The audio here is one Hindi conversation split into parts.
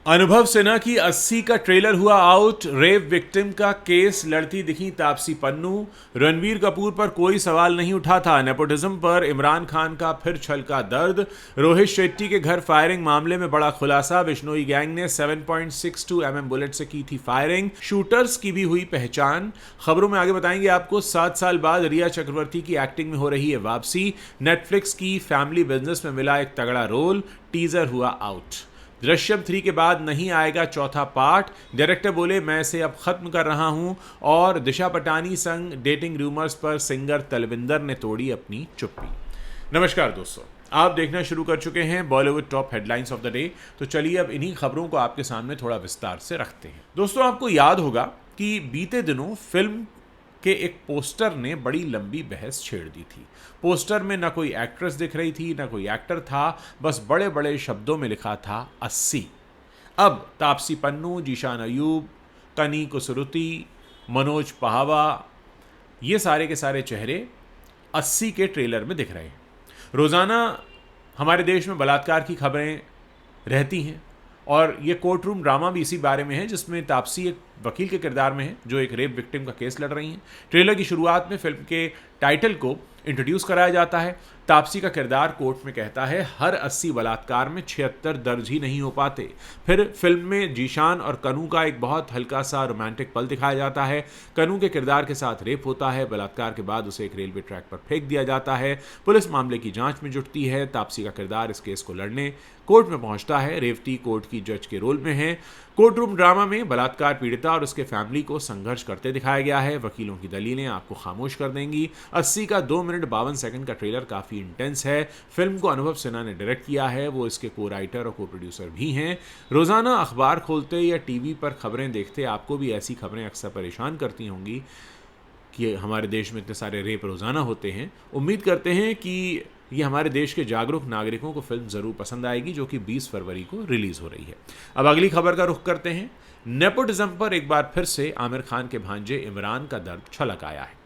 अनुभव सिन्हा की 80 का ट्रेलर हुआ आउट। रेप विक्टिम का केस लड़ती दिखी तापसी पन्नू। रणबीर कपूर पर कोई सवाल नहीं उठा था। नेपोटिज्म पर इमरान खान का फिर छलका दर्द। रोहित शेट्टी के घर फायरिंग मामले में बड़ा खुलासा। बिश्नोई गैंग ने 7.62 mm बुलेट से की थी फायरिंग। शूटर्स की भी हुई पहचान। खबरों में आगे बताएंगे आपको 7 साल बाद रिया चक्रवर्ती की एक्टिंग में हो रही है वापसी। नेटफ्लिक्स की फैमिली बिजनेस में मिला एक तगड़ा रोल। टीजर हुआ आउट। दृश्यम 3 के बाद नहीं आएगा चौथा पार्ट। डायरेक्टर बोले मैं इसे अब खत्म कर रहा हूं। और दिशा पटानी संग डेटिंग रूमर्स पर सिंगर तलविंदर ने तोड़ी अपनी चुप्पी। नमस्कार दोस्तों, आप देखना शुरू कर चुके हैं Bollywood top headlines of the day. तो चलिए अब इन्हीं खबरों को आपके सामने थोड़ा विस्तार से रखते हैं। दोस्तों, आपको याद होगा कि बीते दिनों फिल्म के एक पोस्टर ने बड़ी लंबी बहस छेड़ दी थी। पोस्टर में ना कोई एक्ट्रेस दिख रही थी, ना कोई एक्टर था, बस बड़े बड़े शब्दों में लिखा था 80। अब तापसी पन्नू, जीशान अयूब, कनी कुसरुती, मनोज पहावा, ये सारे के सारे चेहरे 80 के ट्रेलर में दिख रहे हैं। रोज़ाना हमारे देश में बलात्कार की खबरें रहती हैं और ये कोर्ट रूम ड्रामा भी इसी बारे में है, जिसमें तापसी एक वकील के किरदार में है जो एक रेप विक्टिम का केस लड़ रही हैं। ट्रेलर की शुरुआत में फिल्म के टाइटल को इंट्रोड्यूस कराया जाता है। तापसी का किरदार कोर्ट में कहता है हर 80 बलात्कार में 76 दर्ज ही नहीं हो पाते। फिर फिल्म में जीशान और कनू का एक बहुत हल्का सा रोमांटिक पल दिखाया जाता है। कनू के किरदार के साथ रेप होता है। बलात्कार के बाद उसे एक रेलवे ट्रैक पर फेंक दिया जाता है। पुलिस मामले की जांच में जुटती है। तापसी का किरदार इस केस को लड़ने कोर्ट में पहुंचता है। रेवती कोर्ट की जज के रोल में है। कोर्ट रूम ड्रामा में बलात्कार पीड़िता और उसके फैमिली को संघर्ष करते दिखाया गया है। वकीलों की दलीलें आपको खामोश कर देंगी। 80 का 2 मिनट 52 सेकंड का ट्रेलर काफ़ी इंटेंस है। फिल्म को अनुभव सिन्हा ने डायरेक्ट किया है। वो इसके को राइटर और को प्रोड्यूसर भी हैं। रोज़ाना अखबार खोलते या टीवी पर खबरें देखते आपको भी ऐसी खबरें अक्सर परेशान करती होंगी कि हमारे देश में इतने सारे रेप रोज़ाना होते हैं। उम्मीद करते हैं कि ये हमारे देश के जागरूक नागरिकों को फिल्म ज़रूर पसंद आएगी, जो कि 20 फरवरी को रिलीज़ हो रही है। अब अगली खबर का रुख करते हैं। नेपोटिज्म पर एक बार फिर से आमिर खान के भांजे इमरान का दर्द छलक आया है।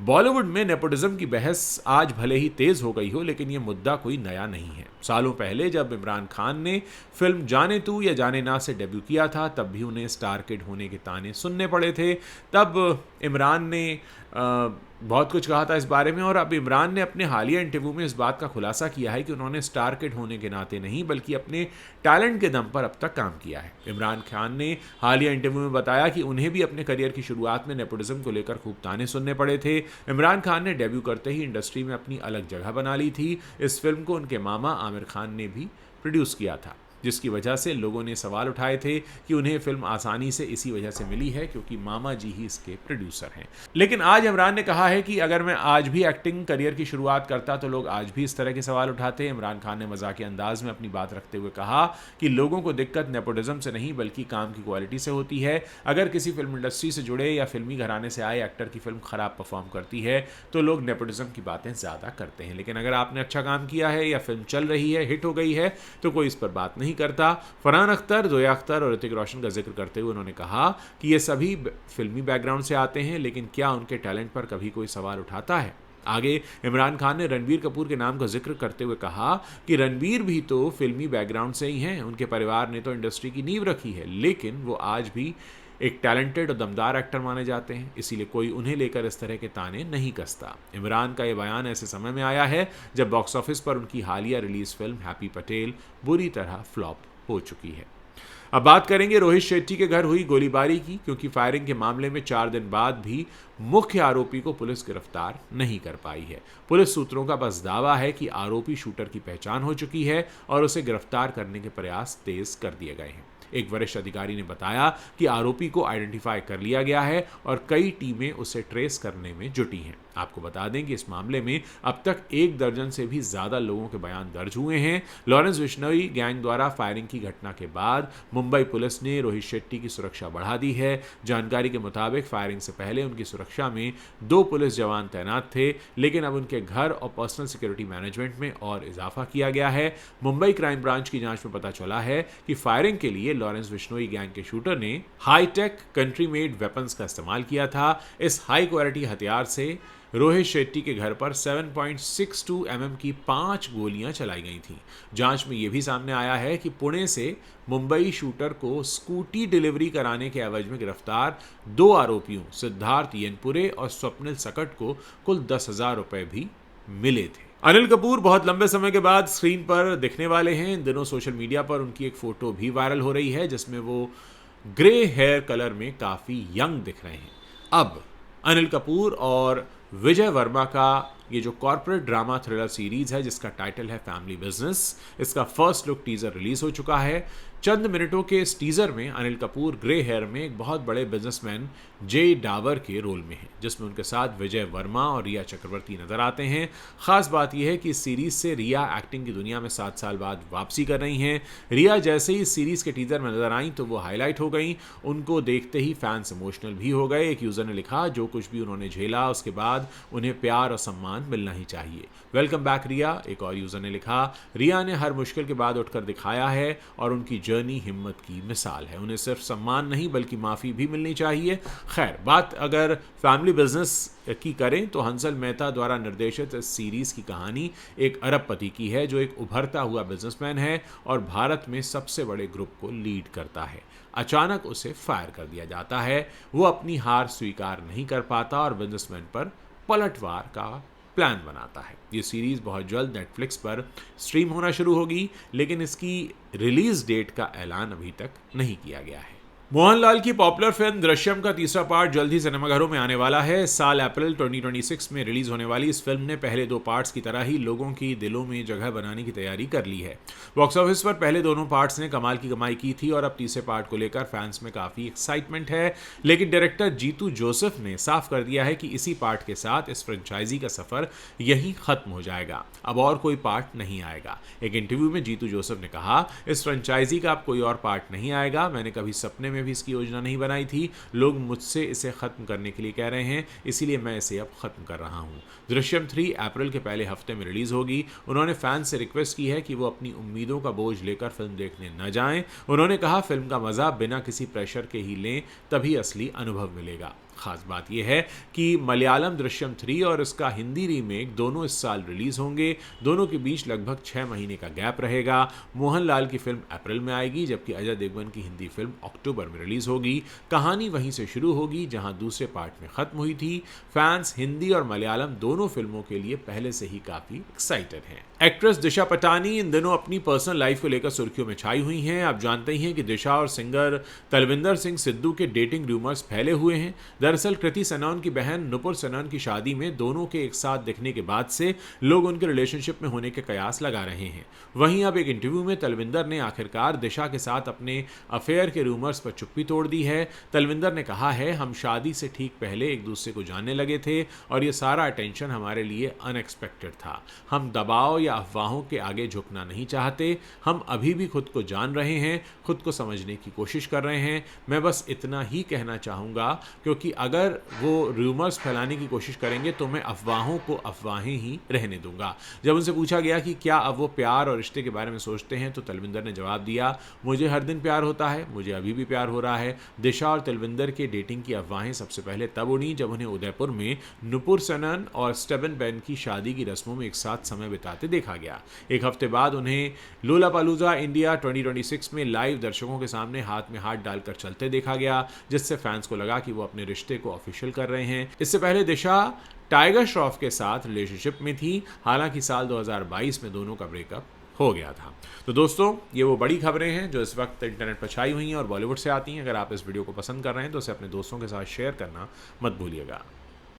बॉलीवुड में नेपोटिज्म की बहस आज भले ही तेज हो गई हो, लेकिन यह मुद्दा कोई नया नहीं है। सालों पहले जब इमरान खान ने फिल्म जाने तू या जाने ना से डेब्यू किया था, तब भी उन्हें स्टार किड होने के ताने सुनने पड़े थे। तब इमरान ने बहुत कुछ कहा था इस बारे में, और अब इमरान ने अपने हालिया इंटरव्यू में इस बात का खुलासा किया है कि उन्होंने स्टार किड होने के नाते नहीं, बल्कि अपने टैलेंट के दम पर अब तक काम किया है। इमरान खान ने हालिया इंटरव्यू में बताया कि उन्हें भी अपने करियर की शुरुआत में नेपोटिज्म को लेकर खूब ताने सुनने पड़े थे। इमरान खान ने डेब्यू करते ही इंडस्ट्री में अपनी अलग जगह बना ली थी। इस फिल्म को उनके मामा आमिर खान ने भी प्रोड्यूस किया था, जिसकी वजह से लोगों ने सवाल उठाए थे कि उन्हें फिल्म आसानी से इसी वजह से मिली है क्योंकि मामा जी ही इसके प्रोड्यूसर हैं। लेकिन आज इमरान ने कहा है कि अगर मैं आज भी एक्टिंग करियर की शुरुआत करता तो लोग आज भी इस तरह के सवाल उठाते। इमरान खान ने मजाकिया अंदाज में अपनी बात रखते हुए कहा कि लोगों को दिक्कत नेपोटिज्म से नहीं बल्कि काम की क्वालिटी से होती है। अगर किसी फिल्म इंडस्ट्री से जुड़े या फिल्मी घराने से आए एक्टर की फिल्म खराब परफॉर्म करती है तो लोग नेपोटिज्म की बातें ज़्यादा करते हैं, लेकिन अगर आपने अच्छा काम किया है या फिल्म चल रही है, हिट हो गई है, तो कोई इस पर बात नहीं करता। फरहान अख्तर, जोया अख्तर और ऋतिक रोशन का जिक्र करते हुए उन्होंने कहा कि ये सभी फिल्मी बैकग्राउंड से आते हैं, लेकिन क्या उनके टैलेंट पर कभी कोई सवाल उठाता है। आगे इमरान खान ने रणबीर कपूर के नाम का जिक्र करते हुए कहा कि रणबीर भी तो फिल्मी बैकग्राउंड से ही हैं। उनके परिवार ने तो इंडस्ट्री की नींव रखी है, लेकिन वो आज भी एक टैलेंटेड और दमदार एक्टर माने जाते हैं, इसीलिए कोई उन्हें लेकर इस तरह के ताने नहीं कसता। इमरान का यह बयान ऐसे समय में आया है जब बॉक्स ऑफिस पर उनकी हालिया रिलीज फिल्म हैप्पी पटेल बुरी तरह फ्लॉप हो चुकी है। अब बात करेंगे रोहित शेट्टी के घर हुई गोलीबारी की, क्योंकि फायरिंग के मामले में 4 दिन बाद भी मुख्य आरोपी को पुलिस गिरफ्तार नहीं कर पाई है। पुलिस सूत्रों का बस दावा है कि आरोपी शूटर की पहचान हो चुकी है और उसे गिरफ्तार करने के प्रयास तेज कर दिए गए हैं। एक वरिष्ठ अधिकारी ने बताया कि आरोपी को आइडेंटिफाई कर लिया गया है और कई टीमें उसे ट्रेस करने में जुटी हैं। आपको बता दें कि इस मामले में अब तक 1 दर्जन से भी ज़्यादा लोगों के बयान दर्ज हुए हैं। लॉरेंस बिश्नोई गैंग द्वारा फायरिंग की घटना के बाद मुंबई पुलिस ने रोहित शेट्टी की सुरक्षा बढ़ा दी है। जानकारी के मुताबिक फायरिंग से पहले उनकी सुरक्षा में 2 पुलिस जवान तैनात थे, लेकिन अब उनके घर और पर्सनल सिक्योरिटी मैनेजमेंट में और इजाफा किया गया है। मुंबई क्राइम ब्रांच की जांच में पता चला है कि फायरिंग के लिए लॉरेंस बिश्नोई गैंग के शूटर ने हाईटेक कंट्री मेड वेपन्स का इस्तेमाल किया था। इस हाई क्वालिटी हथियार से रोहित शेट्टी के घर पर 7.62 mm की 5 गोलियां चलाई गई थीं। जांच में यह भी सामने आया है कि पुणे से मुंबई शूटर को स्कूटी डिलीवरी कराने के एवज में गिरफ्तार 2 आरोपियों सिद्धार्थ येनपुरे और स्वप्निल सकट को कुल 10,000 रुपए भी मिले थे। अनिल कपूर बहुत लंबे समय के बाद स्क्रीन पर दिखने वाले हैं। इन दिनों सोशल मीडिया पर उनकी एक फोटो भी वायरल हो रही है जिसमें वो ग्रे हेयर कलर में काफी यंग दिख रहे हैं। अब अनिल कपूर और विजय वर्मा का ये जो कॉर्पोरेट ड्रामा थ्रिलर सीरीज है जिसका टाइटल है फैमिली बिजनेस, इसका फर्स्ट लुक टीजर रिलीज हो चुका है। चंद मिनटों के इस टीजर में अनिल कपूर ग्रे हेयर में एक बहुत बड़े बिजनेसमैन जे डावर के रोल में हैं, जिसमें उनके साथ विजय वर्मा और रिया चक्रवर्ती नजर आते हैं। खास बात यह है कि इस सीरीज से रिया एक्टिंग की दुनिया में 7 साल बाद वापसी कर रही हैं। रिया जैसे ही इस सीरीज के टीजर में नजर आई तो वो हाईलाइट हो गई। उनको देखते ही फैंस इमोशनल भी हो गए। एक यूजर ने लिखा, जो कुछ भी उन्होंने झेला उसके बाद उन्हें प्यार और सम्मान मिलना ही चाहिए। वेलकम बैक रिया। एक और यूजर ने लिखा, रिया ने हर मुश्किल के बाद उठकर दिखाया है और उनकी जर्नी हिम्मत की मिसाल है। उन्हें सिर्फ सम्मान नहीं बल्कि माफ़ी भी मिलनी चाहिए। खैर, बात अगर फैमिली बिजनेस की करें तो हंसल मेहता द्वारा निर्देशित इस सीरीज की कहानी एक अरबपति की है जो एक उभरता हुआ बिजनेसमैन है और भारत में सबसे बड़े ग्रुप को लीड करता है। अचानक उसे फायर कर दिया जाता है। वो अपनी हार स्वीकार नहीं कर पाता और बिजनेसमैन पर पलटवार का प्लान बनाता है। ये सीरीज बहुत जल्द नेटफ्लिक्स पर स्ट्रीम होना शुरू होगी, लेकिन इसकी रिलीज डेट का ऐलान अभी तक नहीं किया गया है। मोहनलाल की पॉपुलर फिल्म दृश्यम का तीसरा पार्ट जल्द ही सिनेमाघरों में आने वाला है। इस साल अप्रैल 2026 में रिलीज होने वाली इस फिल्म ने पहले 2 पार्ट्स की तरह ही लोगों की दिलों में जगह बनाने की तैयारी कर ली है। बॉक्स ऑफिस पर पहले दोनों पार्ट्स ने कमाल की कमाई की थी और अब तीसरे पार्ट को लेकर फैंस में काफी एक्साइटमेंट है। लेकिन डायरेक्टर जीतू जोसेफ ने साफ कर दिया है कि इसी पार्ट के साथ इस फ्रेंचाइजी का सफर यहीं खत्म हो जाएगा, अब और कोई पार्ट नहीं आएगा। एक इंटरव्यू में जीतू जोसेफ ने कहा, इस फ्रेंचाइजी का अब कोई और पार्ट नहीं आएगा। मैंने कभी सपने में भी इसकी योजना नहीं बनाई थी। लोग मुझसे इसे खत्म करने के लिए कह रहे हैं, इसीलिए मैं इसे अब खत्म कर रहा हूं। दृश्यम 3 अप्रैल के पहले हफ्ते में रिलीज होगी। उन्होंने फैंस से रिक्वेस्ट की है कि वो अपनी उम्मीदों का बोझ लेकर फिल्म देखने न जाएं। उन्होंने कहा, फिल्म का मजा बिना किसी प्रेशर के ही लें, तभी असली अनुभव मिलेगा। खास बात यह है कि मलयालम दृश्यम 3 और इसका हिंदी रीमेक दोनों इस साल रिलीज होंगे। दोनों के बीच लगभग 6 महीने का गैप रहेगा। मोहनलाल की फिल्म अप्रैल में आएगी जबकि अजय देवगन की हिंदी फिल्म अक्टूबर में रिलीज होगी। कहानी वहीं से शुरू होगी जहां दूसरे पार्ट में खत्म हुई थी। फैंस हिंदी और मलयालम दोनों फिल्मों के लिए पहले से ही काफी एक्साइटेड हैं। एक्ट्रेस दिशा पटानी इन दिनों अपनी पर्सनल लाइफ को लेकर सुर्खियों में छाई हुई हैं। आप जानते ही हैं कि दिशा और सिंगर तलविंदर सिंह सिद्धू के डेटिंग रूमर्स फैले हुए हैं। दरअसल कृति सेनन की बहन नुपुर सेनन की शादी में दोनों के एक साथ दिखने के बाद से लोग उनके रिलेशनशिप में होने के कयास लगा रहे हैं। वहीं अब एक इंटरव्यू में तलविंदर ने आखिरकार दिशा के साथ अपने अफेयर के रूमर्स पर चुप्पी तोड़ दी है। तलविंदर ने कहा है, हम शादी से ठीक पहले एक दूसरे को जानने लगे थे और ये सारा अटेंशन हमारे लिए अनएक्सपेक्टेड था। हम दबाव या अफवाहों के आगे झुकना नहीं चाहते। हम अभी भी खुद को जान रहे हैं, खुद को समझने की कोशिश कर रहे हैं। मैं बस इतना ही कहना चाहूँगा, क्योंकि अगर वो रूमर्स फैलाने की कोशिश करेंगे तो मैं अफवाहों को अफवाहें ही रहने दूंगा। जब उनसे पूछा गया कि क्या अब वो प्यार और रिश्ते के बारे में सोचते हैं तो तलविंदर ने जवाब दिया, मुझे हर दिन प्यार होता है, मुझे अभी भी प्यार हो रहा है। दिशा और तलविंदर के डेटिंग की अफवाहें सबसे पहले तब उड़ी जब उन्हें उदयपुर में नुपुर सेनन और स्टेबन बेन की शादी की रस्मों में एक साथ समय बिताते देखा गया। एक हफ्ते बाद उन्हें लोलापालूजा इंडिया 2026 में लाइव दर्शकों के सामने हाथ में हाथ डालकर चलते देखा गया, जिससे फैंस को लगा कि वो अपने रिश्ते को ऑफिशियल कर रहे हैं। इससे पहले दिशा टाइगर श्रॉफ के साथ रिलेशनशिप में थी। हालांकि साल 2022 में दोनों का ब्रेकअप हो गया था। तो दोस्तों, ये वो बड़ी खबरें हैं जो इस वक्त इंटरनेट पर छाई हुई हैं और बॉलीवुड से आती हैं। अगर आप इस वीडियो को पसंद कर रहे हैं तो इसे अपने दोस्तों के साथ शेयर करना मत भूलिएगा।